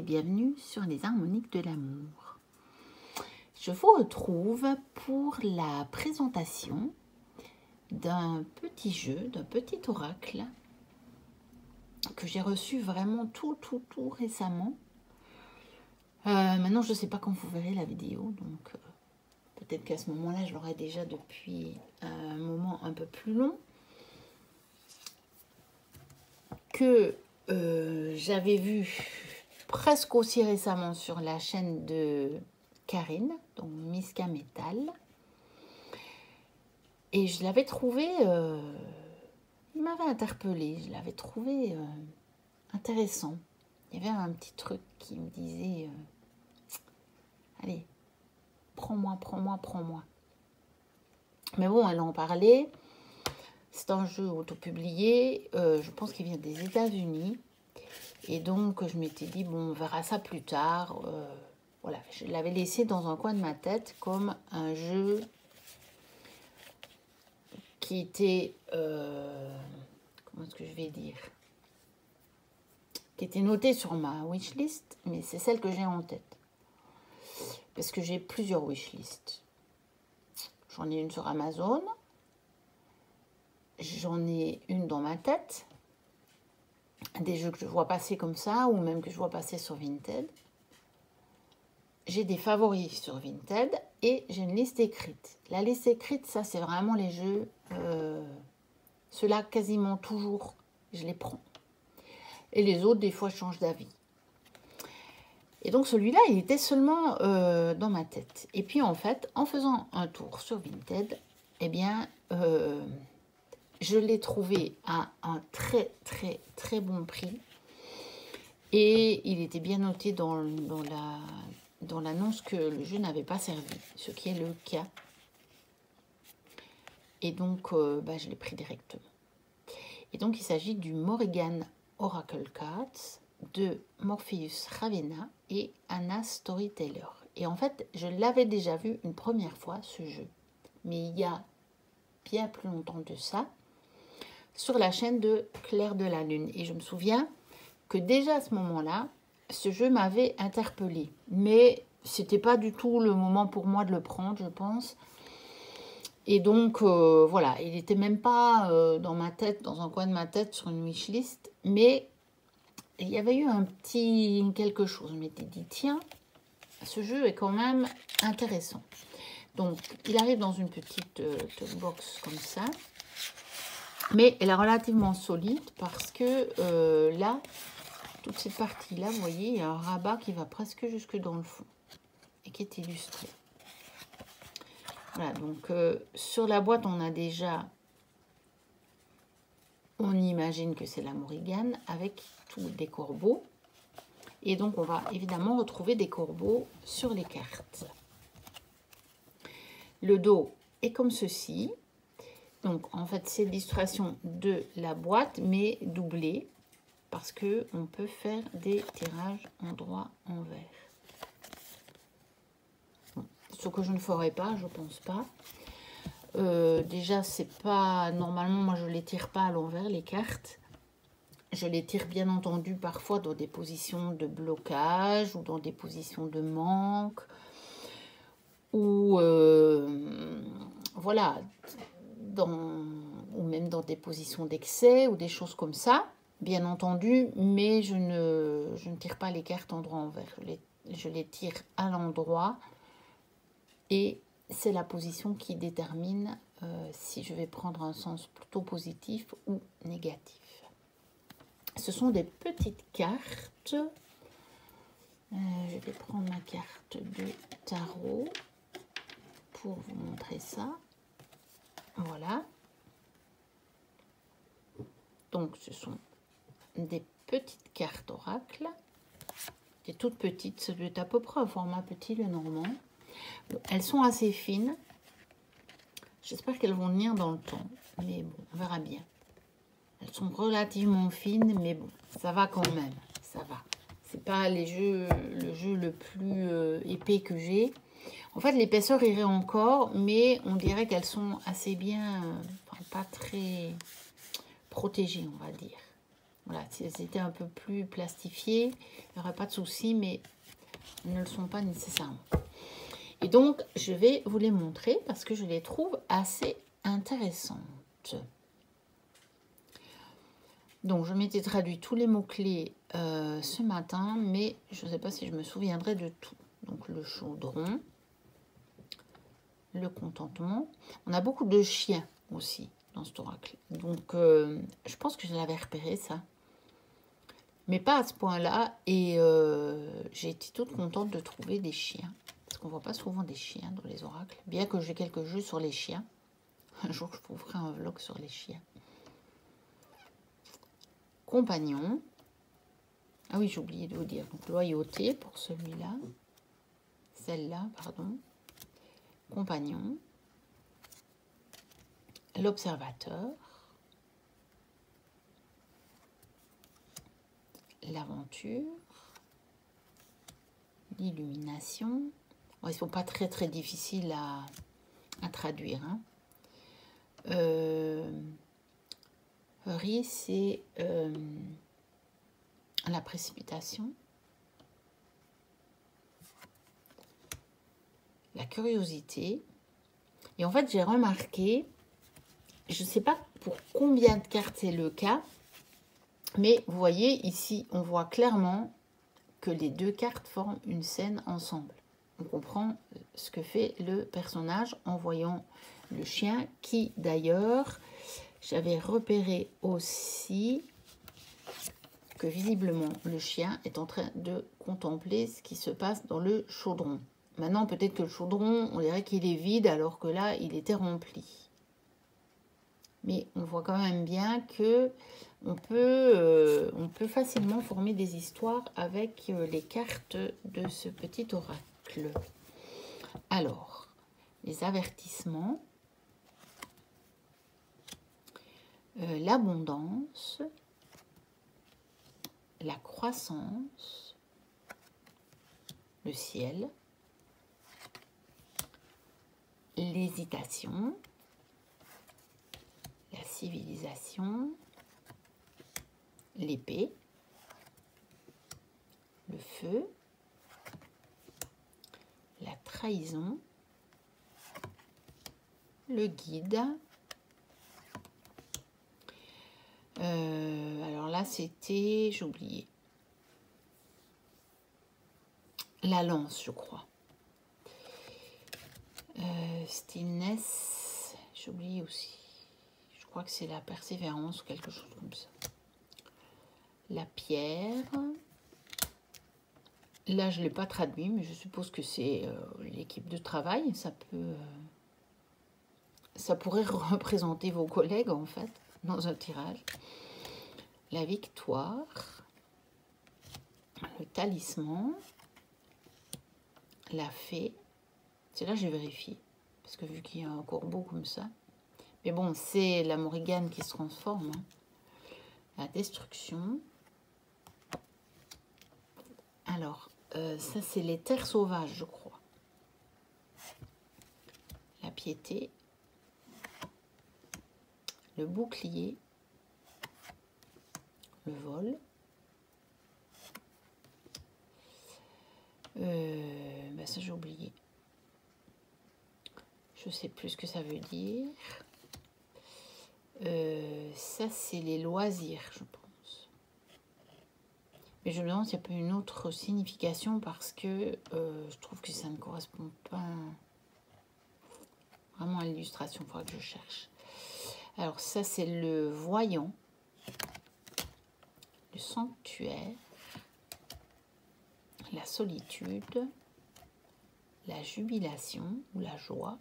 et bienvenue sur les harmoniques de l'amour. Je vous retrouve pour la présentation d'un petit jeu, d'un petit oracle que j'ai reçu vraiment tout récemment. Maintenant, je ne sais pas quand vous verrez la vidéo, donc peut-être qu'à ce moment-là, je l'aurai déjà depuis un moment un peu plus long. Que j'avais vu presque aussi récemment sur la chaîne de Karine, donc Miska Metal. Et je l'avais trouvé, il m'avait interpellée, je l'avais trouvé intéressant. Il y avait un petit truc qui me disait, allez, prends-moi. Mais bon, elle en parlait. C'est un jeu autopublié, je pense qu'il vient des États-Unis. Et donc, je m'étais dit, bon, on verra ça plus tard. Voilà, je l'avais laissé dans un coin de ma tête comme un jeu qui était, comment est-ce que je vais dire, qui était noté sur ma wishlist, mais c'est celle que j'ai en tête. Parce que j'ai plusieurs wishlists. J'en ai une sur Amazon. J'en ai une dans ma tête, des jeux que je vois passer comme ça, ou même que je vois passer sur Vinted. J'ai des favoris sur Vinted et j'ai une liste écrite. La liste écrite, ça c'est vraiment les jeux, ceux-là quasiment toujours, je les prends. Et les autres, des fois, je change d'avis. Et donc celui-là, il était seulement dans ma tête. Et puis en fait, en faisant un tour sur Vinted, eh bien... je l'ai trouvé à un très bon prix. Et il était bien noté dans l'annonce que le jeu n'avait pas servi, ce qui est le cas. Et donc, je l'ai pris directement. Et donc, il s'agit du Morrigan Oracle Cards de Morpheus Ravenna et Anna Storyteller. Et en fait, je l'avais déjà vu une première fois, ce jeu. Mais il y a bien plus longtemps de ça, sur la chaîne de Claire de la Lune. Et je me souviens que déjà à ce moment-là, ce jeu m'avait interpellée. Mais c'était pas du tout le moment pour moi de le prendre, je pense. Et donc, voilà, il n'était même pas dans ma tête, dans un coin de ma tête, sur une wishlist. Mais il y avait eu un petit quelque chose. Je m'étais dit, tiens, ce jeu est quand même intéressant. Donc, il arrive dans une petite box comme ça. Mais elle est relativement solide parce que là, toute cette partie-là, vous voyez, il y a un rabat qui va presque jusque dans le fond et qui est illustré. Voilà, donc sur la boîte, on a déjà, on imagine que c'est la Morrigan avec tous des corbeaux. Et donc, on va évidemment retrouver des corbeaux sur les cartes. Le dos est comme ceci. Donc, en fait, c'est l'illustration de la boîte, mais doublée, parce qu'on peut faire des tirages endroit-envers. Bon, ce que je ne ferai pas, je pense pas. Déjà, c'est pas... Normalement, moi, je ne les tire pas à l'envers, les cartes. Je les tire, bien entendu, parfois dans des positions de blocage ou dans des positions de manque. Ou, voilà... ou même dans des positions d'excès ou des choses comme ça, bien entendu, mais je ne tire pas les cartes endroit-envers. Je les tire à l'endroit et c'est la position qui détermine si je vais prendre un sens plutôt positif ou négatif. Ce sont des petites cartes. Je vais prendre ma carte de tarot pour vous montrer ça. Voilà. Donc, ce sont des petites cartes oracle. Des toutes petites. Ça doit être à peu près un format petit, le normand. Bon, elles sont assez fines. J'espère qu'elles vont tenir dans le temps. Mais bon, on verra bien. Elles sont relativement fines, mais bon, ça va quand même. Ça va. C'est pas le jeu le plus épais que j'ai. En fait, l'épaisseur irait encore, mais on dirait qu'elles sont assez bien, pas très protégées, on va dire. Voilà, si elles étaient un peu plus plastifiées, il n'y aurait pas de souci, mais elles ne le sont pas nécessairement. Et donc, je vais vous les montrer parce que je les trouve assez intéressantes. Donc, je m'étais traduit tous les mots-clés ce matin, mais je ne sais pas si je me souviendrai de tout. Donc, le chaudron, le contentement. On a beaucoup de chiens aussi dans cet oracle. Donc, je pense que je l'avais repéré, ça. Mais pas à ce point-là. Et j'ai été toute contente de trouver des chiens. Parce qu'on ne voit pas souvent des chiens dans les oracles. Bien que j'ai quelques jeux sur les chiens. Un jour, je vous ferai un vlog sur les chiens. Compagnon. Ah oui, j'ai oublié de vous dire. Donc, loyauté pour celui-là. Celle-là, pardon. Compagnon. L'observateur. L'aventure. L'illumination. Bon, ils ne sont pas très très difficiles à traduire. Hein. Hurry, c'est la précipitation. La curiosité. Et en fait, j'ai remarqué, je ne sais pas pour combien de cartes c'est le cas, mais vous voyez ici, on voit clairement que les deux cartes forment une scène ensemble. On comprend ce que fait le personnage en voyant le chien qui, d'ailleurs, j'avais repéré aussi que visiblement le chien est en train de contempler ce qui se passe dans le chaudron. Maintenant, peut-être que le chaudron, on dirait qu'il est vide alors que là, il était rempli. Mais on voit quand même bien que on peut facilement former des histoires avec les cartes de ce petit oracle. Alors, les avertissements, l'abondance, la croissance, le ciel, l'hésitation, la civilisation, l'épée, le feu, la trahison, le guide. Alors là, c'était, j'ai oublié, la lance, je crois. Stillness, j'ai oublié aussi. Je crois que c'est la persévérance ou quelque chose comme ça. La pierre. Là, je ne l'ai pas traduit, mais je suppose que c'est l'équipe de travail. Ça pourrait représenter vos collègues, en fait, dans un tirage. La victoire. Le talisman. La fée. C'est là que j'ai vérifié. Parce que vu qu'il y a un corbeau comme ça. Mais bon, c'est la Morrigan qui se transforme. Hein. La destruction. Alors, ça c'est les terres sauvages, je crois. La piété. Le bouclier. Le vol. Ben ça j'ai oublié. Je sais plus ce que ça veut dire. Ça c'est les loisirs, je pense. Mais je me demande s'il n'y a pas une autre signification parce que je trouve que ça ne correspond pas vraiment à l'illustration. Il faudra que je cherche. Alors ça c'est le voyant. Le sanctuaire. La solitude. La jubilation ou la joie.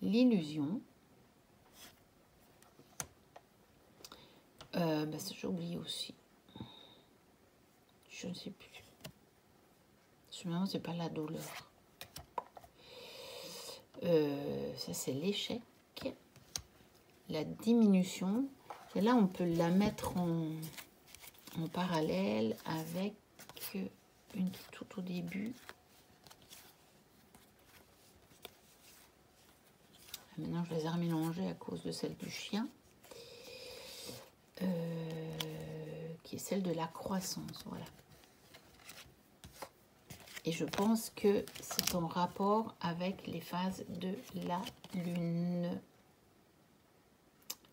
L'illusion. Ben ça j'ai oublié aussi. Je ne sais plus. Sûrement c'est pas la douleur. Ça c'est l'échec. La diminution. Et là on peut la mettre en parallèle avec une qui est tout au début. Maintenant je les ai remélangées à cause de celle du chien. qui est celle de la croissance. Voilà. Et je pense que c'est en rapport avec les phases de la lune.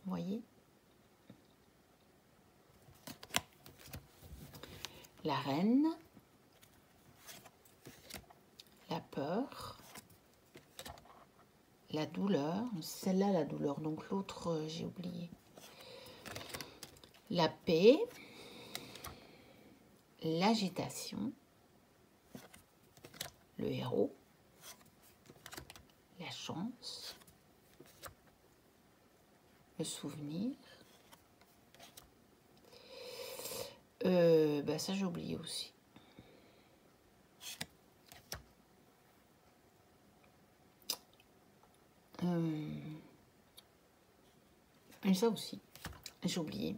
Vous voyez? La reine, la peur, la douleur, celle-là la douleur, donc l'autre j'ai oublié. La paix, l'agitation, le héros, la chance, le souvenir. Ça j'ai oublié aussi. Et ça aussi, j'ai oublié.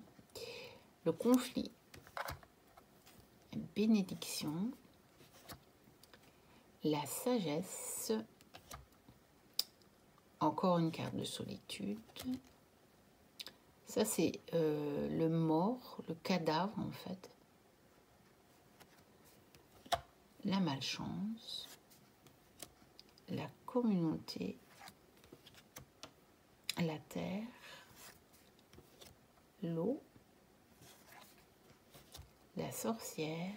Le conflit, bénédiction, la sagesse, encore une carte de solitude. Ça c'est le mort, le cadavre en fait. La malchance, la communauté, la terre, l'eau, la sorcière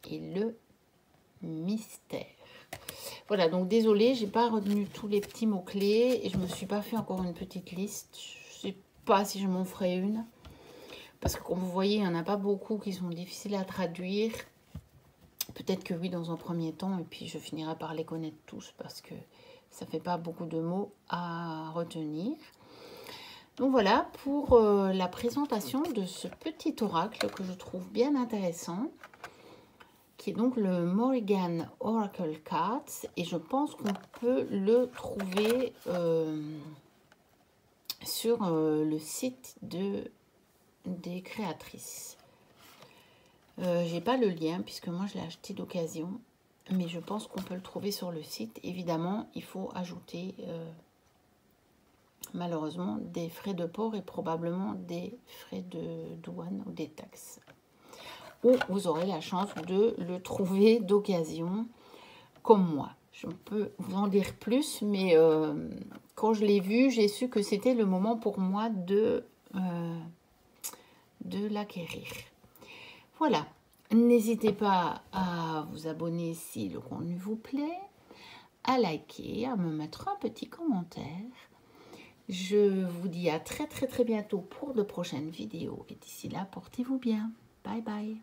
et le mystère. Voilà, donc désolée, j'ai pas retenu tous les petits mots-clés et je me suis pas fait encore une petite liste. Je sais pas si je m'en ferai une. Parce que comme vous voyez, il n'y en a pas beaucoup qui sont difficiles à traduire. Peut-être que oui dans un premier temps et puis je finirai par les connaître tous parce que ça fait pas beaucoup de mots à retenir. Donc voilà pour la présentation de ce petit oracle que je trouve bien intéressant, qui est donc le Morrigan Oracle Cards, et je pense qu'on peut le trouver sur le site des créatrices. J'ai pas le lien puisque moi je l'ai acheté d'occasion, mais je pense qu'on peut le trouver sur le site. Évidemment, il faut ajouter malheureusement des frais de port et probablement des frais de douane ou des taxes. Ou vous aurez la chance de le trouver d'occasion comme moi. Je peux vous en dire plus, mais quand je l'ai vu, j'ai su que c'était le moment pour moi de l'acquérir. Voilà, n'hésitez pas à vous abonner si le contenu vous plaît, à liker, à me mettre un petit commentaire. Je vous dis à très bientôt pour de prochaines vidéos. Et d'ici là, portez-vous bien. Bye bye.